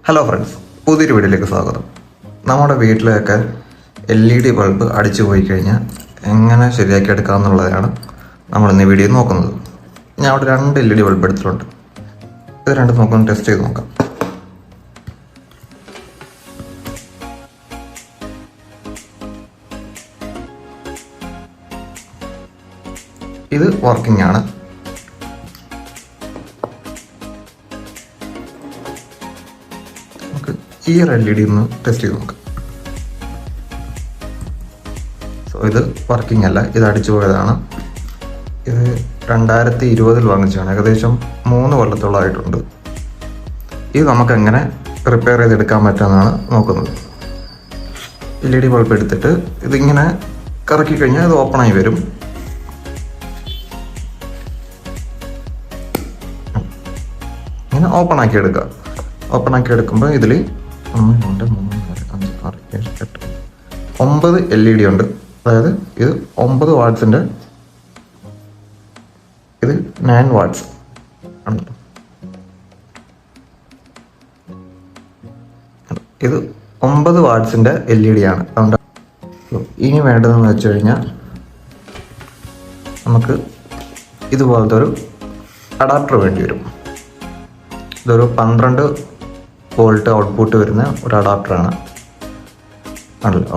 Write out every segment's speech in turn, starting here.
Hello friends, പുതിയൊരു വീഡിയോയിലേക്ക് സ്വാഗതം. നമ്മുടെ വീട്ടിലൊക്കെ LED ബൾബ് അടിച്ചു പോയി കഴിഞ്ഞാൽ എങ്ങനെ ശരിയാക്കി എടുക്കാമെന്നുള്ളതാണ് നമ്മളിന്ന് വീഡിയോ നോക്കുന്നത്. ഞാൻ അവിടെ 2 LED ബൾബ് എടുത്തിട്ടുണ്ട്. ഇത് രണ്ടും നമുക്കൊന്ന് ടെസ്റ്റ് ചെയ്ത് നോക്കാം. ഇത് വർക്കിംഗ് ആണ്. ഈ LED ഒന്ന് ടെസ്റ്റ് ചെയ്ത് നോക്കാം. ഇത് വർക്കിംഗ് അല്ല, ഇത് അടിച്ചു പോയതാണ്. ഇത് 2020 വാങ്ങിച്ചതാണ്. ഏകദേശം 3 കൊല്ലത്തോളമായിട്ടുണ്ട്. ഇത് നമുക്ക് എങ്ങനെ റിപ്പയർ ചെയ്തെടുക്കാൻ പറ്റുമെന്നാണ് നോക്കുന്നത്. LED ബൾബ് എടുത്തിട്ട് ഇതിങ്ങനെ കറക്കി കഴിഞ്ഞാൽ ഇത് ഓപ്പണായി വരും. ഇങ്ങനെ ഓപ്പണാക്കി എടുക്കുക. ഓപ്പണാക്കി എടുക്കുമ്പോൾ ഇതിൽ 1 2 3 4 5 6 7 8 9 LED ഉണ്ട്. അതായത് ഇത് 9 വാട്ട്സിൻ്റെ, ഇത് 9 വാട്ട്സ് ആണ്. ഇത് 9 വാട്ട്സിൻ്റെ LED ആണ്. അതുകൊണ്ട് ഇനി വേണ്ടതെന്ന് വെച്ച് കഴിഞ്ഞാൽ നമുക്ക് ഇതുപോലത്തെ ഒരു അഡാപ്റ്റർ വേണ്ടി വരും. ഇതൊരു 12 വോൾട്ട് ഔട്ട്പുട്ട് വരുന്ന ഒരു അഡാപ്റ്ററാണ്.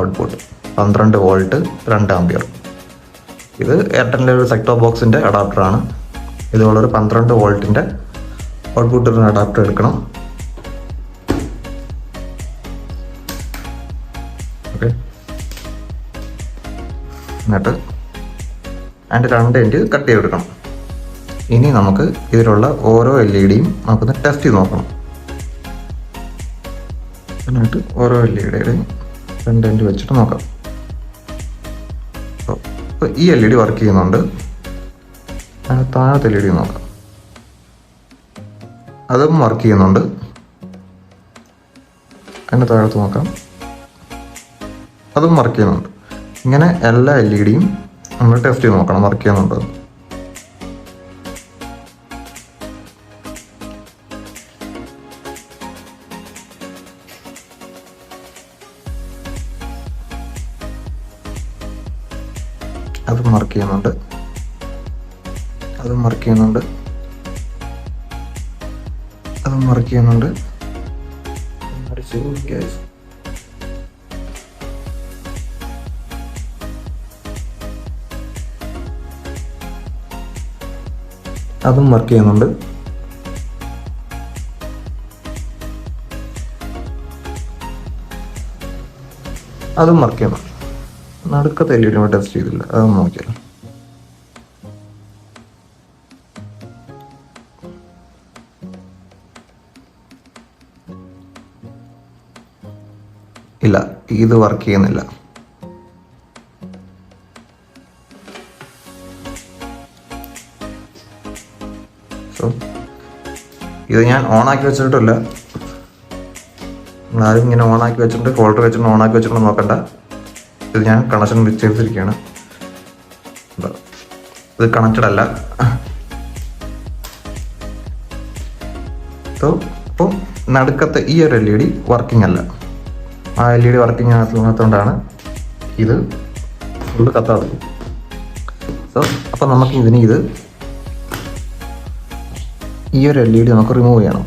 Output 12 volt 2 ampere. ഇത് എയർടെലിൻ്റെ ഒരു സെക്ടോ ബോക്സിൻ്റെ അഡാപ്റ്ററാണ്. ഇതുപോലൊരു 12 വോൾട്ടിൻ്റെ ഔട്ട്പുട്ട് വരുന്ന അഡാപ്റ്റർ എടുക്കണം. ഓക്കെ, എന്നിട്ട് അതിൻ്റെ 2 എൻഡ് കട്ട് ചെയ്തെടുക്കണം. ഇനി നമുക്ക് ഇതിലുള്ള ഓരോ LEDയും നമുക്കൊന്ന് ടെസ്റ്റ് ചെയ്ത് നോക്കണം. എന്നിട്ട് ഓരോ LEDയുടെയും 2 എൻഡ് വെച്ചിട്ട് നോക്കാം. അപ്പോൾ ഈ LED വർക്ക് ചെയ്യുന്നുണ്ട്. അതിന് താഴത്തെ LED നോക്കാം, അതും വർക്ക് ചെയ്യുന്നുണ്ട്. അതിൻ്റെ താഴത്ത് നോക്കാം, അതും വർക്ക് ചെയ്യുന്നുണ്ട്. ഇങ്ങനെ എല്ലാ LEDയും നമ്മൾ ടെസ്റ്റ് ചെയ്ത് നോക്കണം വർക്ക് ചെയ്യുന്നുണ്ടോ. അതും വർക്ക് ചെയ്യുന്നുണ്ട്, അതും വർക്ക് ചെയ്യുന്നുണ്ട്, അതും വർക്ക് ചെയ്യുന്നുണ്ട്. അതും വർക്ക് ചെയ്യുന്നുണ്ട്. അതും വർക്ക് ചെയ്യുന്നുണ്ട്. നടുക്കത്തെ LED ടെസ്റ്റ് ചെയ്തില്ല, അതൊന്നും നോക്കിയല്ലോ. ഇല്ല, ഇത് വർക്ക് ചെയ്യുന്നില്ല. ഇത് ഞാൻ ഓണാക്കി വെച്ചിട്ടില്ല. ആരും ഇങ്ങനെ ഓണാക്കി വെച്ചിട്ട് ഫോൾഡർ വെച്ചിട്ട് ഓണാക്കി വെച്ചിട്ട് നോക്കണ്ട. ഇത് ഞാൻ കണക്ഷൻ ചെയ്തിരിക്കുകയാണ്. ഇത് കണക്റ്റഡ് അല്ല. അപ്പോൾ നടുക്കത്തെ ഈ ഒരു LED വർക്കിംഗ് അല്ല. ആ LED വർക്കിംഗ് ആകാത്തതുകൊണ്ടാണ് ഇത് ഫുള്ള് കത്താത്തത്. അപ്പോൾ നമുക്ക് ഇതിന് ഈ ഒരു LED നമുക്ക് റിമൂവ് ചെയ്യണം.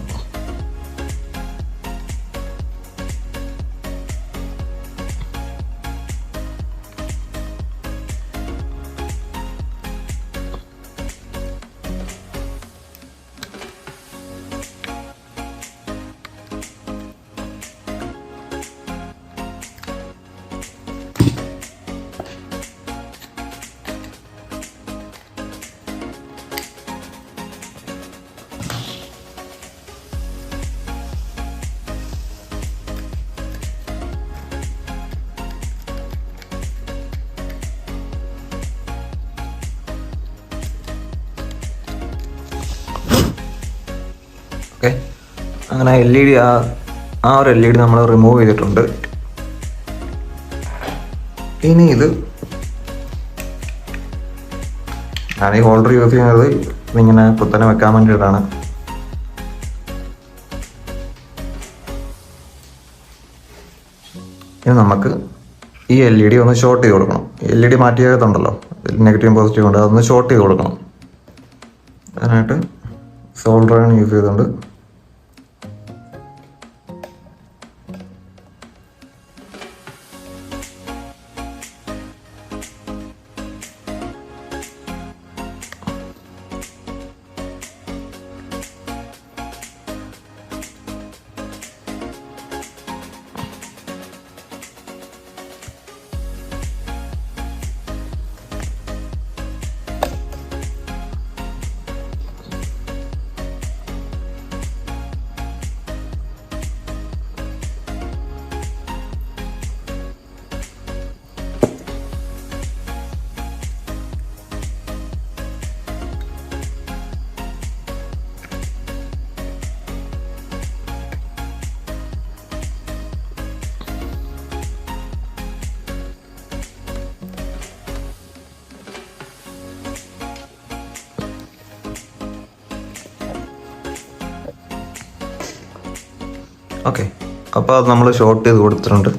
ഓക്കെ, അങ്ങനെ LED ആ ഒരു LED നമ്മൾ റിമൂവ് ചെയ്തിട്ടുണ്ട്. ഇനി ഇത് ഞാൻ ഈ ഹോൾഡർ യൂസ് ചെയ്യുന്നത് ഇങ്ങനെ കുത്തനെ വെക്കാൻ വേണ്ടിയിട്ടാണ്. ഇനി നമുക്ക് ഈ LED ഒന്ന് ഷോർട്ട് ചെയ്ത് കൊടുക്കണം. LED മാറ്റിയതുണ്ടല്ലോ, നെഗറ്റീവും പോസിറ്റീവും ഉണ്ട്, അതൊന്ന് ഷോർട്ട് ചെയ്ത് കൊടുക്കണം. അതിനായിട്ട് സോൾഡർ അയൺ യൂസ് ചെയ്തുകൊണ്ട് ഓക്കെ. അപ്പോൾ അത് നമ്മൾ ഷോർട്ട് ചെയ്ത് കൊടുത്തിട്ടുണ്ട്.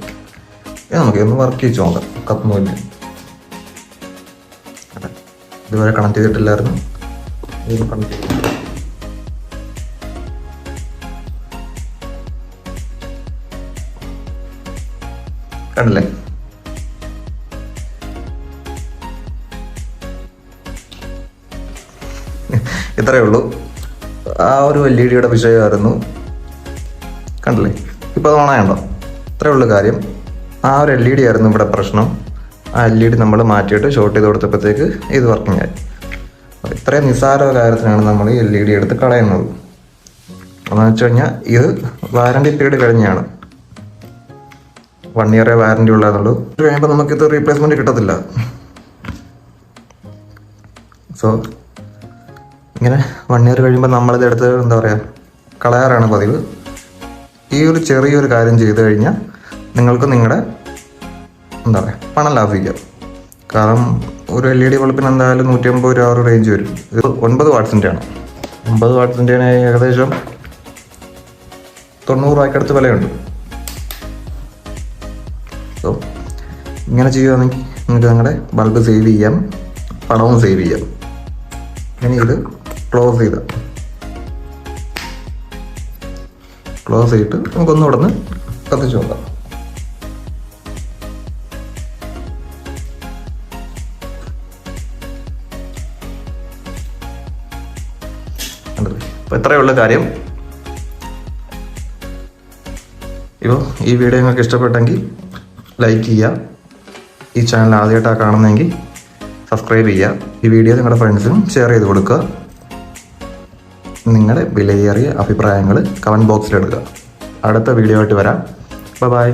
നമുക്ക് ഒന്ന് വർക്ക് ചെയ്ത് നോക്കാം. കത്തുന്നില്ല, ഇതുവരെ കണക്ട് ചെയ്തിട്ടില്ലായിരുന്നു. ഇത് കണക്ട് ചെയ്തു. കണ്ടില്ലേ? ഇത്രയേ ഉള്ളൂ. ആ ഒരു LED വിഷയമായിരുന്നു. കണ്ടില്ലേ? ഇപ്പോൾ അത് ഓണായുണ്ടോ? ഇത്രയേ ഉള്ളൂ കാര്യം. ആ ഒരു LED ആയിരുന്നു ഇവിടെ പ്രശ്നം. ആ LED നമ്മൾ മാറ്റിയിട്ട് ഷോർട്ട് ചെയ്ത് കൊടുത്തപ്പോഴത്തേക്ക് ഇത് വർക്കിംഗ് ആയി. ഇത്രയും നിസ്സാര കാര്യത്തിനാണ് നമ്മൾ ഈ LED എടുത്ത് കളയുന്നത്. എന്ന് വെച്ച് കഴിഞ്ഞാൽ ഇത് വാറണ്ടി പീരീഡ് കഴിഞ്ഞാണ്. 1 ഇയറേ വാറണ്ടി ഉള്ളതെന്നുള്ളൂ. ഇത് കഴിയുമ്പോൾ നമുക്കിത് റീപ്ലേസ്മെൻറ്റ് കിട്ടത്തില്ല. സോ ഇങ്ങനെ 1 ഇയർ കഴിയുമ്പോൾ നമ്മളിതെടുത്ത് എന്താ പറയുക, കളയാറാണ് പതിവ്. ഈ ഒരു ചെറിയൊരു കാര്യം ചെയ്തു കഴിഞ്ഞാൽ നിങ്ങൾക്ക് നിങ്ങളുടെ എന്താ പറയുക പണം ലാഭിക്കാം. കാരണം ഒരു LED ബൾബിന് എന്തായാലും 150 രൂപ ഒരു റേഞ്ച് വരും. ഇത് 9 വാട്ട്സിൻ്റെ ആണ്. 9 വാട്ട്സിൻ്റെ ഏകദേശം 90 രൂപയ്ക്കടുത്ത് വിലയുണ്ട്. സോ ഇങ്ങനെ ചെയ്യുകയാണെങ്കിൽ നിങ്ങൾക്ക് നിങ്ങളുടെ ബൾബ് സേവ് ചെയ്യാം, പണവും സേവ് ചെയ്യാം. ഇനി ഇത് ക്ലോസ് ചെയ്തിട്ട് നമുക്കൊന്നുകൂടെ ഒന്ന് കത്തിച്ച് നോക്കാം. അപ്പോൾ ഇത്രയേ ഉള്ളൂ കാര്യം. ഇപ്പോൾ ഈ വീഡിയോ നിങ്ങൾക്ക് ഇഷ്ടപ്പെട്ടെങ്കിൽ ലൈക്ക് ചെയ്യുക. ഈ ചാനൽ ആദ്യമായിട്ടാണ് കാണുന്നതെങ്കിൽ സബ്സ്ക്രൈബ് ചെയ്യുക. ഈ വീഡിയോ നിങ്ങളുടെ ഫ്രണ്ട്സിനും ഷെയർ ചെയ്ത് കൊടുക്കുക. നിങ്ങളുടെ വിലയേറിയ അഭിപ്രായങ്ങൾ കമൻറ്റ് ബോക്സിലിടുക. അടുത്ത വീഡിയോ ആയിട്ട് വരാം. ബൈ.